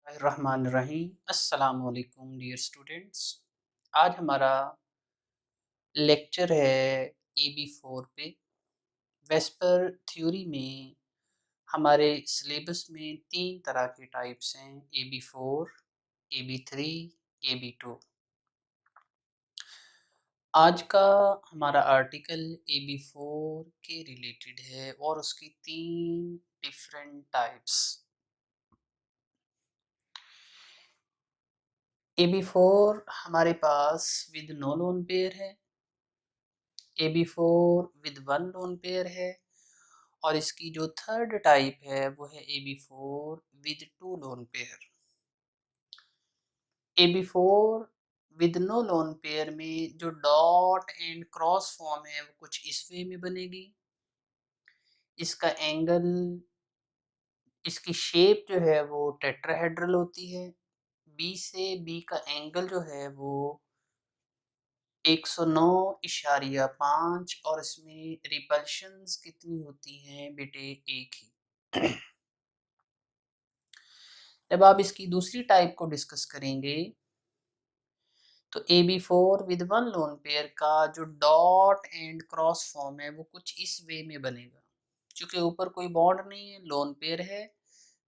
रहमानिर्रहीम। अस्सलाम वालेकुम dear students. आज हमारा लेक्चर है AB4 पे। वेस्पर थ्योरी में हमारे सिलेबस में 3 तरह के टाइप्स हैं, AB4, AB3, AB2। आज का हमारा आर्टिकल AB4 के रिलेटेड है और उसकी 3 डिफरेंट टाइप्स। AB4 हमारे पास विद नो लोन पेयर है, AB4 विद 1 लोन पेयर है और इसकी जो थर्ड टाइप है वो है AB4 with 2 lone pair. AB4 with no lone pair में जो डॉट एंड क्रॉस फॉर्म है वो कुछ इस वे में बनेगी। इसका एंगल, इसकी शेप जो है वो टेट्राहेड्रल होती है। बी से बी का एंगल जो है वो 109.5 और इसमें रिपल्शंस कितनी होती हैं बेटे, एक ही। जब आप इसकी दूसरी टाइप को डिस्कस करेंगे तो AB4 विद 1 लोन पेयर का जो डॉट एंड क्रॉस फॉर्म है वो कुछ इस वे में बनेगा। क्योंकि ऊपर कोई बॉन्ड नहीं है, लोन पेयर है,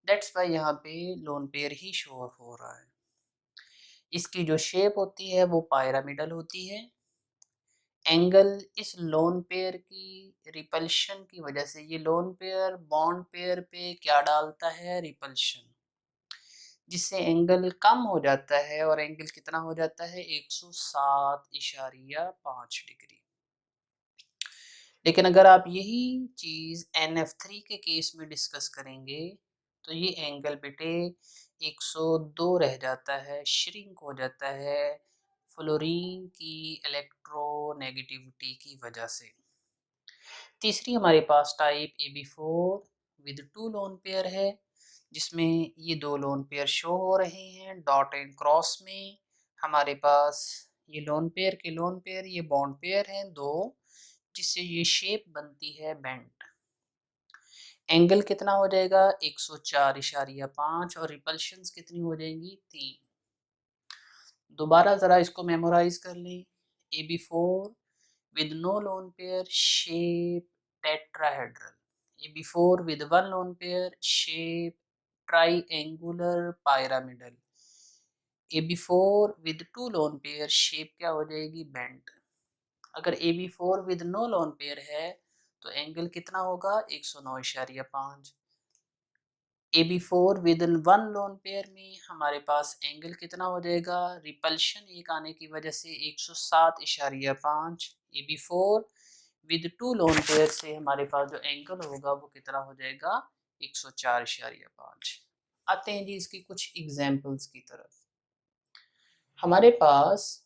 दैट्स वाई यहाँ पे लोन पेयर ही शो हो रहा है। इसकी जो शेप होती है वो पायरामिडल होती है। एंगल इस लोन पेयर की रिपल्शन की वजह से, ये लोन पेयर बॉन्ड पेयर पे क्या डालता है, रिपल्शन, जिससे एंगल कम हो जाता है और एंगल कितना हो जाता है, 107.5 डिग्री। लेकिन अगर आप यही चीज़ NF3 के केस में डिस्कस करेंगे तो ये एंगल बेटे 102 रह जाता है, श्रिंक हो जाता है फ्लोरीन की इलेक्ट्रोनेगेटिविटी की वजह से। तीसरी हमारे पास type AB4 with 2 lone pair है, जिसमें ये 2 लोन पेयर शो हो रहे हैं डॉट एंड क्रॉस में। हमारे पास ये लोन पेयर के लोन पेयर, ये बॉन्ड पेयर हैं 2, जिससे ये शेप बनती है बेंट। एंगल कितना हो जाएगा, 104.5 और रिपल्शंस कितनी हो जाएंगी, 3। दोबारा ज़रा इसको मेमोराइज कर लें। AB4 with no lone pair, shape tetrahedral. AB4 with 1 lone pair, shape triangular pyramidal. AB4 with 2 lone pair, shape क्या हो जाएगी, bent. अगर AB4 with no lone pair है तो एंगल कितना होगा, 109.5। AB4 विद 1 लोन पेयर में हमारे पास एंगल कितना हो जाएगा, रिपल्शन एक आने की वजह से 107.5। AB4 विद 2 लोन पेयर से हमारे पास जो एंगल होगा वो कितना हो जाएगा, 104.5। आते हैं जी इसकी कुछ एग्जांपल्स की तरफ। हमारे पास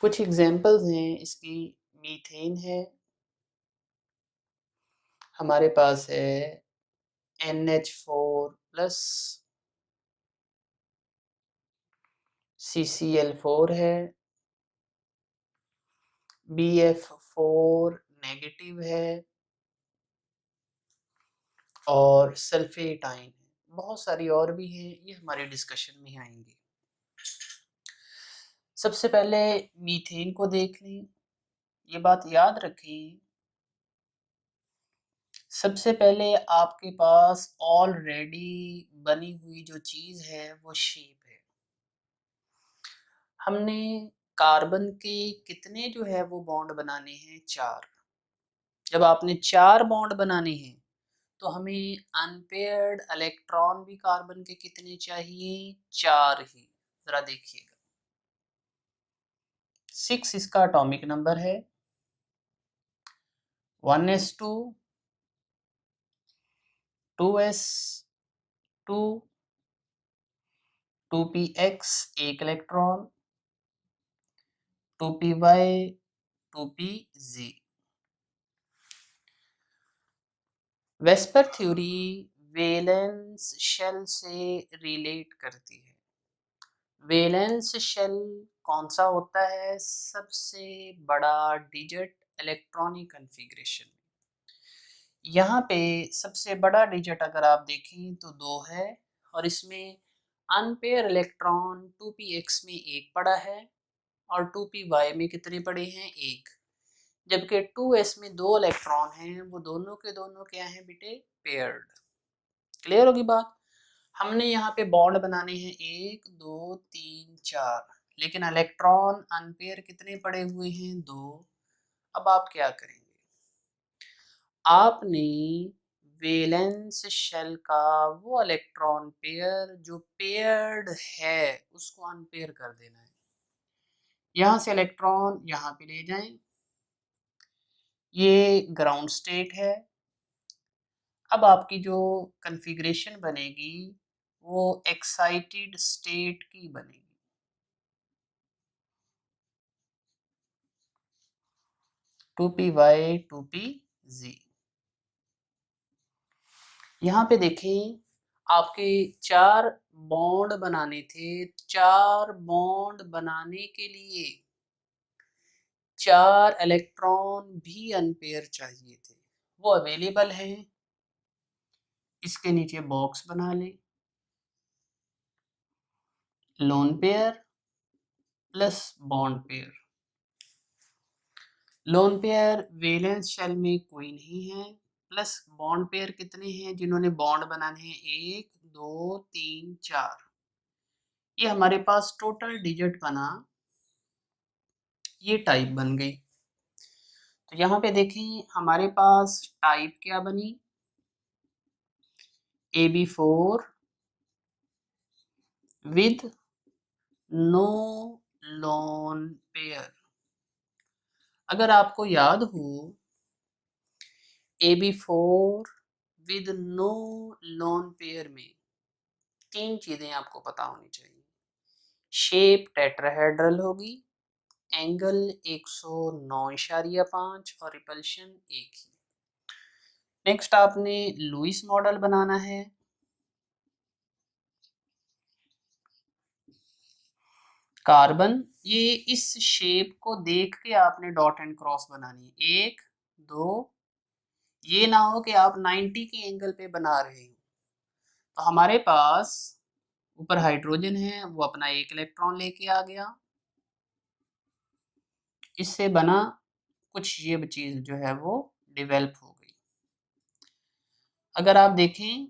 कुछ एग्जांपल्स हैं इसकी। मीथेन है, हमारे पास है NH4 प्लस, CCl4 है, BF4 नेगेटिव है और सल्फेट आयन है। बहुत सारी और भी हैं, ये हमारे डिस्कशन में आएंगे। सबसे पहले मीथेन को देख लें। ये बात याद रखें, सबसे पहले आपके पास ऑलरेडी बनी हुई जो चीज़ है वो शेप है। हमने कार्बन के कितने जो है वो बॉन्ड बनाने हैं, 4। जब आपने 4 बॉन्ड बनाने हैं तो हमें अनपेयर्ड इलेक्ट्रॉन भी कार्बन के कितने चाहिए, 4 ही। जरा देखिएगा, 6 इसका एटॉमिक नंबर है, 1s2, 2s2, 2px एक electron, 2py, 2pz। VSEPR theory valence shell से रिलेट करती है। वैलेंस शेल कौन सा होता है, सबसे बड़ा डिजिट इलेक्ट्रॉनिक कॉन्फ़िगरेशन। यहाँ पे सबसे बड़ा डिजिट अगर आप देखें तो 2 है और इसमें अनपेयर इलेक्ट्रॉन 2px में 1 पड़ा है और 2py में कितने पड़े हैं 1, जबकि 2s में 2 इलेक्ट्रॉन हैं, वो दोनों के दोनों क्या हैं बेटे पेयर्ड। क्लियर होगी बात। हमने यहाँ पे बॉन्ड बनाने हैं 1 2 3 4, लेकिन इलेक्ट्रॉन अनपेयर कितने पड़े हुए हैं 2। अब आप क्या करेंगे, आपने वैलेंस शेल का वो इलेक्ट्रॉन पेयर जो पेयर्ड है उसको अनपेयर कर देना है। यहाँ से इलेक्ट्रॉन यहाँ पे ले जाएं, ये ग्राउंड स्टेट है। अब आपकी जो कॉन्फ़िगरेशन बनेगी वो एक्साइटेड स्टेट की बनेगी। Two P Y two P Z. यहाँ पे देखें आपके 4 बॉन्ड बनाने थे, 4 बॉन्ड बनाने के लिए 4 इलेक्ट्रॉन भी अनपेयर चाहिए थे, वो अवेलेबल हैं। इसके नीचे बॉक्स बना लें, lone pair plus bond pair. Lone pair valence shell में कोई नहीं है, प्लस बॉन्ड पेयर कितने हैं जिन्होंने बॉन्ड बनाने हैं 1 2 3 4। ये हमारे पास टोटल डिजिट बना, ये टाइप बन गई। तो यहाँ पे देखें हमारे पास टाइप क्या बनी, AB4 with no lone pair. अगर आपको याद हो AB4 with no lone pair में 3 चीजें आपको पता होनी चाहिए। शेप टेट्राहेड्रल होगी, एंगल 109.5 और रिपल्शन 1 ही। नेक्स्ट आपने लुईस मॉडल बनाना है। कार्बन, ये इस शेप को देख के आपने डॉट एंड क्रॉस बनानी है 1 2। ये ना हो कि आप 90 के एंगल पे बना रहे हो। तो हमारे पास ऊपर हाइड्रोजन है, वो अपना 1 इलेक्ट्रॉन लेके आ गया, इससे बना कुछ ये चीज जो है वो डेवलप हो गई। अगर आप देखें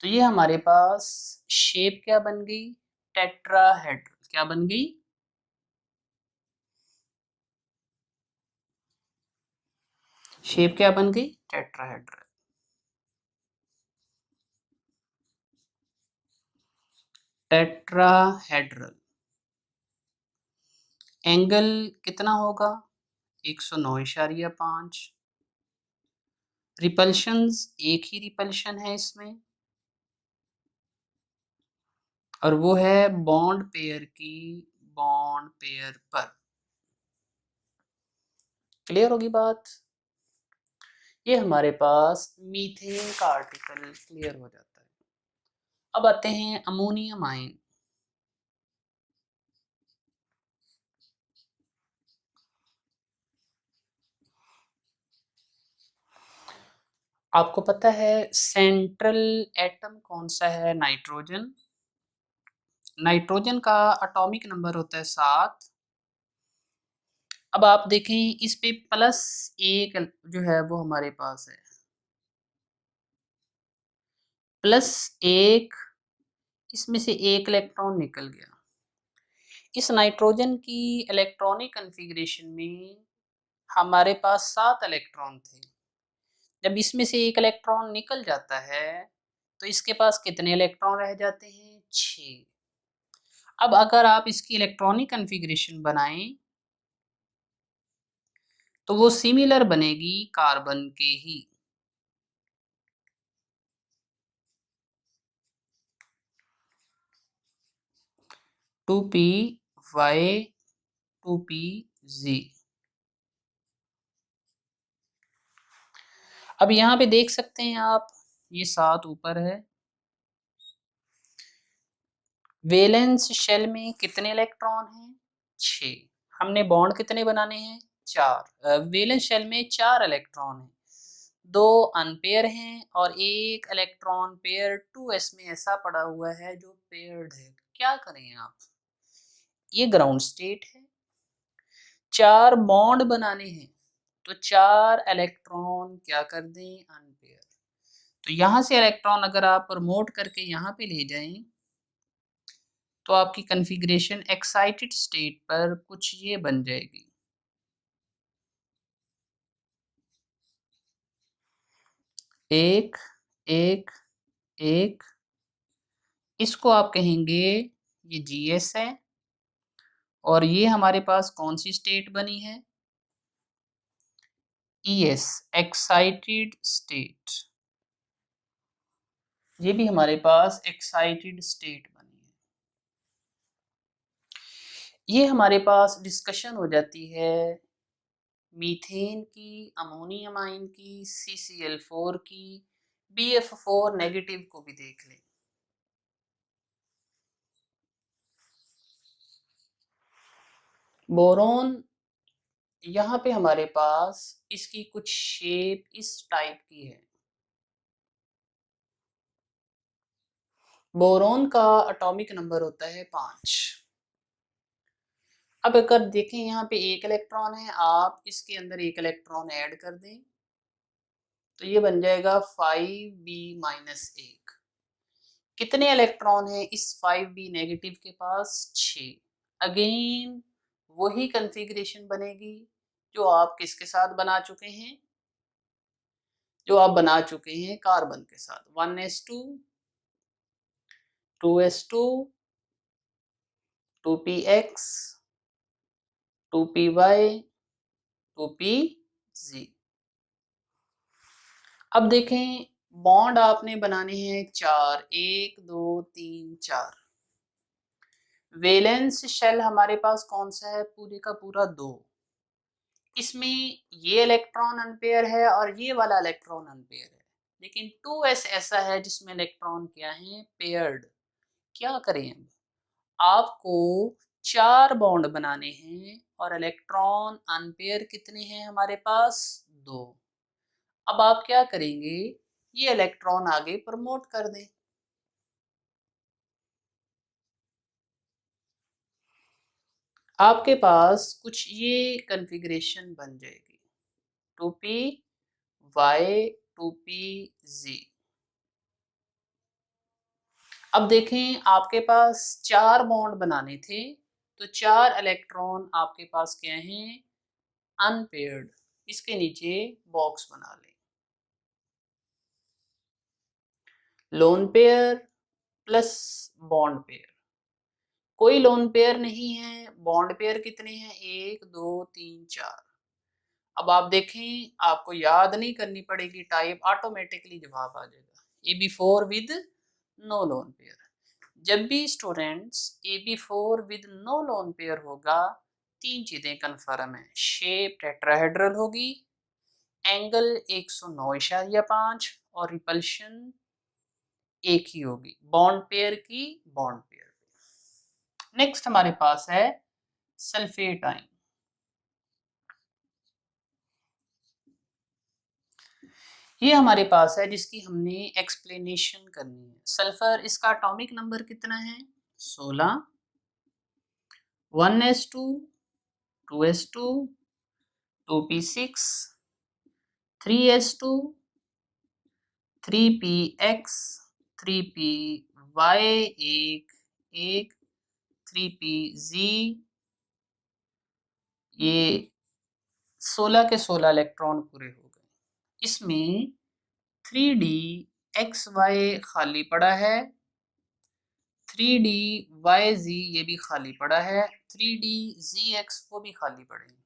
तो ये हमारे पास शेप क्या बन गई, टेट्राहेड्रल। क्या बन गई, शेप क्या बन गई, टेट्राहेड्रल। टेट्राहेड्रल एंगल कितना होगा 109.5। रिपल्शंस एक ही रिपल्शन है इसमें, और वो है बॉन्ड पेयर की बॉन्ड पेयर पर। क्लियर होगी बात। ये हमारे पास मीथेन का आर्टिकल क्लियर हो जाता है। अब आते हैं अमोनियम आयन। आपको पता है सेंट्रल एटम कौन सा है, नाइट्रोजन। नाइट्रोजन का एटॉमिक नंबर होता है 7। अब आप देखें इस पे प्लस 1 जो है वो हमारे पास है, प्लस 1, इसमें से 1 इलेक्ट्रॉन निकल गया। इस नाइट्रोजन की इलेक्ट्रॉनिक कॉन्फ़िगरेशन में हमारे पास 7 इलेक्ट्रॉन थे। जब इसमें से 1 इलेक्ट्रॉन निकल जाता है तो इसके पास कितने इलेक्ट्रॉन रह जाते हैं 6। अब अगर आप इसकी इलेक्ट्रॉनिक कॉन्फ़िगरेशन बनाएं तो वो सिमिलर बनेगी कार्बन के ही। Two P Y two P z. अब यहाँ पे देख सकते हैं आप, ये 7 ऊपर है। वैलेंस शेल में कितने इलेक्ट्रॉन हैं 6। हमने बॉन्ड कितने बनाने हैं 4। वैलेंस शेल में 4 इलेक्ट्रॉन हैं, 2 अनपेयर हैं और एक इलेक्ट्रॉन पेयर 2s में ऐसा पड़ा हुआ है जो पेयर्ड है। क्या करें आप? ये ग्राउंड स्टेट है। 4 बॉन्ड बनाने हैं तो 4 इलेक्ट्रॉन क्या कर दें? अनपेयर। तो यहाँ से इलेक्ट्रॉन अगर आप प्रमोट करके यहाँ पे ले जाएं तो आपकी कॉन्फ़िगरेशन एक्साइटेड स्टेट पर कुछ ये बन जाएगी। एक, एक, एक, इसको आप कहेंगे ये GS है और ये हमारे पास कौन सी स्टेट बनी है? ES, excited state. ये भी हमारे पास एक्साइटेड स्टेट बनी है। ये हमारे पास डिस्कशन हो जाती है मीथेन की, अमोनियम आयन की, CCl4 की, BF4 नेगेटिव को भी देख लें। बोरोन, यहाँ पे हमारे पास इसकी कुछ शेप इस टाइप की है। बोरोन का एटॉमिक नंबर होता है 5। अब अगर देखें यहाँ पे एक इलेक्ट्रॉन है, आप इसके अंदर एक इलेक्ट्रॉन ऐड कर दें तो ये बन जाएगा 5b-1। कितने इलेक्ट्रॉन हैं इस 5b नेगेटिव के पास? 6। अगेन वही कॉन्फ़िगरेशन बनेगी जो आप किसके साथ बना चुके हैं? जो आप बना चुके हैं कार्बन के साथ। 1s2, 2s2, 2px, 2py, 2pz। अब देखें बॉन्ड आपने बनाने हैं 4, 1 2 3 4। वैलेंस शेल हमारे पास कौन सा है? पूरे का पूरा 2। इसमें ये इलेक्ट्रॉन अनपेयर है और ये वाला इलेक्ट्रॉन अनपेयर है, लेकिन 2s ऐसा है जिसमें इलेक्ट्रॉन क्या है? पेयर्ड। क्या करें अब? आपको 4 बॉन्ड बनाने हैं और इलेक्ट्रॉन अनपेयर कितने हैं हमारे पास? 2। अब आप क्या करेंगे? ये इलेक्ट्रॉन आगे प्रमोट कर दें। आपके पास कुछ ये कॉन्फ़िगरेशन बन जाएगी 2py, 2pz। अब देखें आपके पास 4 बॉन्ड बनाने थे तो 4 इलेक्ट्रॉन आपके पास क्या हैं? अनपेयर्ड। इसके नीचे बॉक्स बना लें। Lone pair plus bond pair. कोई लोन पेयर नहीं है। बॉन्ड पेयर कितने हैं? 1 2 3 4। अब आप देखें आपको याद नहीं करनी पड़ेगी टाइप, ऑटोमेटिकली जवाब आ जाएगा AB4 with no lone pair. जब भी students AB4 with no lone pair होगा 3 चीजें कन्फर्म है। शेप टेट्राहेड्रल होगी, एंगल 109.5 और रिपल्शन एक ही होगी बॉन्ड पेयर की बॉन्ड पेयर। नेक्स्ट हमारे पास है सल्फेट आयन। ये हमारे पास है जिसकी हमने एक्सप्लेनेशन करनी है। सल्फर, इसका एटॉमिक नंबर कितना है? 16। 1s2, 2s2, 2p6, 3s2, 3px, 3py, एक 3pz। ये 16 के 16 इलेक्ट्रॉन पूरे हो गए। इसमें 3d खाली पड़ा है, 3d ये भी खाली पड़ा है, 3d वो भी खाली पड़े हैं।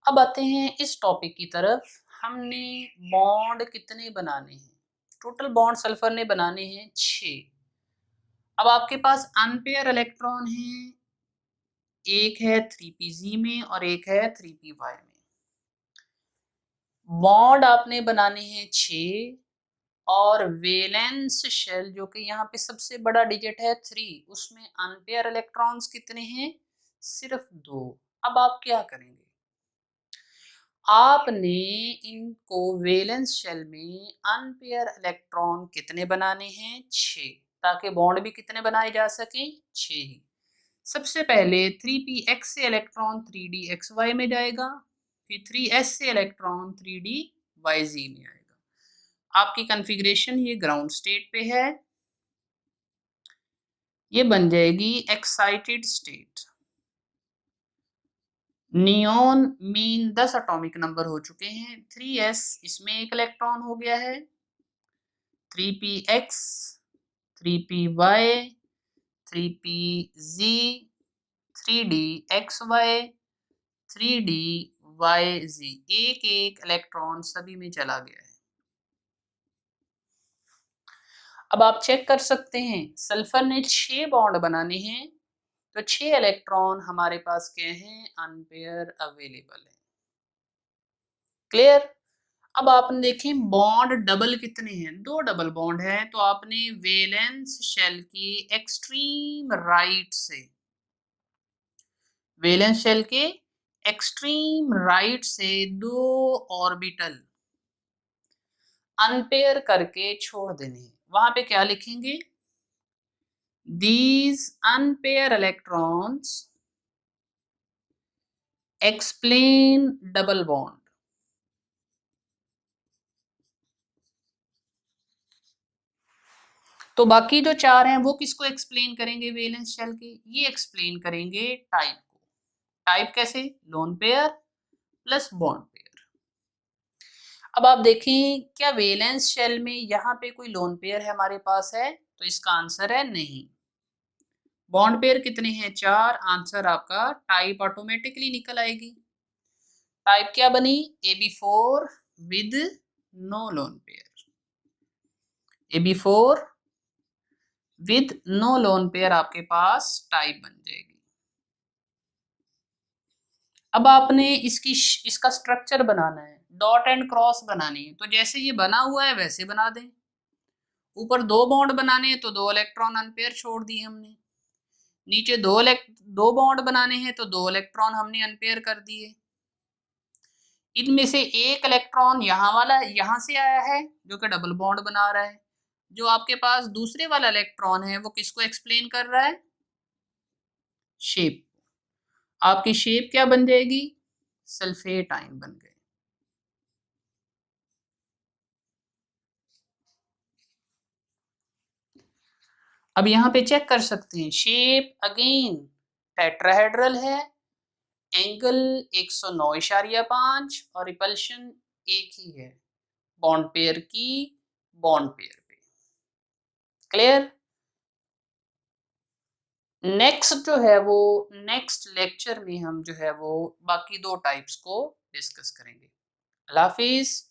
अब आते हैं इस टॉपिक की तरफ। हमने बॉन्ड कितने बनाने हैं? टोटल बॉन्ड सल्फर ने बनाने हैं 6। अब आपके पास अनपेयर इलेक्ट्रॉन है, एक है 3pz में और एक है 3py में। बॉन्ड आपने बनाने हैं 6 और वैलेंस शेल जो कि यहाँ पे सबसे बड़ा डिजिट है 3, उसमें अनपेयर इलेक्ट्रॉन्स कितने हैं? सिर्फ 2। अब आप क्या करेंगे? आपने इनको वैलेंस शेल में अनपेयर इलेक्ट्रॉन कितने बनाने हैं? 6, ताकि बॉन्ड भी कितने बनाए जा सकें? 6 ही। सबसे पहले 3p(x) से इलेक्ट्रॉन 3d(xy) में जाएगा, फिर 3s से इलेक्ट्रॉन 3d(yz) में आएगा। आपकी कॉन्फ़िगरेशन ये ग्राउंड स्टेट पे है, ये बन जाएगी excited state. Neon mean 10 atomic number हो चुके हैं। 3s इसमें एक इलेक्ट्रॉन हो गया है, 3px, 3py, 3pz, 3dxy, 3dyz, एक एक इलेक्ट्रॉन सभी में चला गया है। अब आप चेक कर सकते हैं, सल्फर ने 6 बॉन्ड बनाने हैं, तो 6 इलेक्ट्रॉन हमारे पास क्या हैं? अनपेयर अवेलेबल है। क्लियर? अब आपने देखें बॉन्ड डबल कितने हैं? 2 डबल बॉन्ड हैं, तो आपने वैलेंस शेल की एक्सट्रीम राइट से, वैलेंस शेल के एक्सट्रीम राइट से 2 ऑर्बिटल अनपेयर करके छोड़ देने हैं। वहां पे क्या लिखेंगे? These unpaired electrons explain double bond. तो बाकी जो 4 हैं वो किसको एक्सप्लेन करेंगे? वैलेंस शेल के, ये एक्सप्लेन करेंगे टाइप को। टाइप कैसे? Loan pair plus bond pair. अब आप देखें, क्या वैलेंस शेल में यहाँ पे कोई लोन पेयर है हमारे पास है? तो इसका आंसर है नहीं। बॉन्ड पेयर कितने हैं? 4। आंसर आपका टाइप ऑटोमेटिकली निकल आएगी। टाइप क्या बनी? AB4 with no lone pair. AB4 with no lone pair आपके पास टाइप बन जाएगी। अब आपने इसका स्ट्रक्चर बनाना है, डॉट एंड क्रॉस बनानी है, तो जैसे ये बना हुआ है वैसे बना दें। ऊपर 2 बॉन्ड बनाने हैं तो 2 इलेक्ट्रॉन अनपेयर छोड़ दिए हमने। नीचे 2 बॉन्ड बनाने हैं तो 2 इलेक्ट्रॉन हमने अनपेयर कर दिए। इनमें से एक इलेक्ट्रॉन यहाँ वाला यहाँ से आया है जो कि डबल बॉन्ड बना रहा है। जो आपके पास दूसरे वाला इलेक्ट्रॉन है वो किसको एक्सप्लेन कर रहा है? शेप। आपकी शेप क्या बन जाएगी? सल्फेट आयन बन गए। अब यहाँ पे चेक कर सकते हैं, शेप अगेन टेट्राहेड्रल है, एंगल 109.5 और रिपल्शन एक ही है, बॉन्ड पेयर की बॉन्ड पेयर पे। क्लियर? नेक्स्ट जो है वो नेक्स्ट लेक्चर में हम जो है वो बाकी 2 टाइप्स को डिस्कस करेंगे। अल्लाह हाफिज।